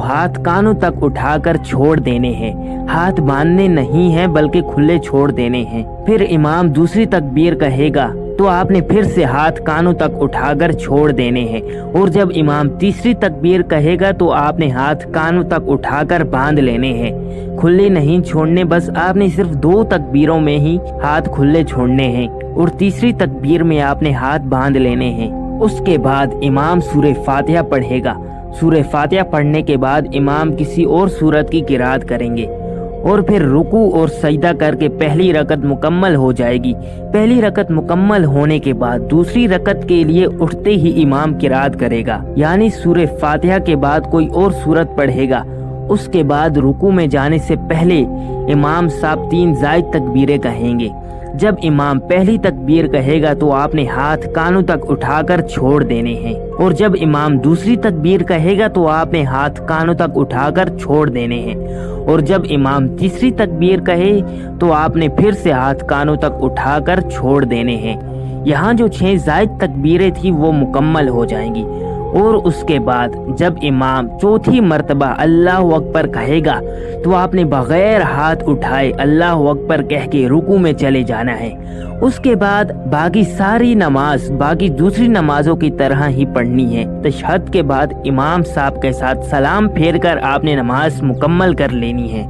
हाथ कानों तक उठाकर छोड़ देने हैं। हाथ बांधने नहीं हैं बल्कि खुले छोड़ देने हैं। फिर इमाम दूसरी तकबीर कहेगा तो आपने फिर से हाथ कानों तक उठाकर छोड़ देने हैं। और जब इमाम तीसरी तकबीर कहेगा तो आपने हाथ कानों तक उठाकर बांध लेने हैं। खुले नहीं छोड़ने, बस आपने सिर्फ 2 तकबीरों में ही हाथ खुले छोड़ने हैं और तीसरी तकबीर में आपने हाथ बांध लेने हैं। उसके बाद इमाम सूरह फातिहा पढ़ेगा। सूरह फातिहा पढ़ने के बाद इमाम किसी और सूरत की किरात करेंगे और फिर रुकू और सजदा करके पहली रकत मुकम्मल हो जाएगी। पहली रकत मुकम्मल होने के बाद दूसरी रकत के लिए उठते ही इमाम किरात करेगा, यानी सूरह फातिहा के बाद कोई और सूरत पढ़ेगा। उसके बाद रुकू में जाने से पहले इमाम साहब 3 जायद तकबीरें कहेंगे। जब इमाम पहली तकबीर कहेगा तो आपने हाथ कानों तक उठाकर छोड़ देने हैं और जब इमाम दूसरी तकबीर कहेगा तो आपने हाथ कानों तक उठाकर छोड़ देने हैं और जब इमाम तीसरी तकबीर कहे तो आपने फिर से हाथ कानों तक उठाकर छोड़ देने हैं। यहाँ जो 6 जायद तकबीरें थी वो मुकम्मल हो जाएंगी। और उसके बाद जब इमाम चौथी मर्तबा अल्लाहु अकबर कहेगा तो आपने बगैर हाथ उठाए अल्लाहु अकबर कह के रुकू में चले जाना है। उसके बाद बाकी सारी नमाज बाकी दूसरी नमाजों की तरह ही पढ़नी है। तशहद के बाद इमाम साहब के साथ सलाम फेर कर आपने नमाज मुकम्मल कर लेनी है।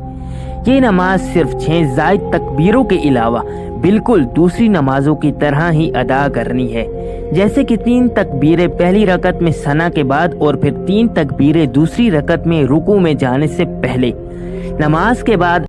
ये नमाज सिर्फ 6 जायद तकबीरों के अलावा बिल्कुल दूसरी नमाजों की तरह ही अदा करनी है। जैसे कि 3 तकबीरें पहली रकत में सना के बाद और फिर 3 तकबीरें दूसरी रकत में रुकू में जाने से पहले। नमाज के बाद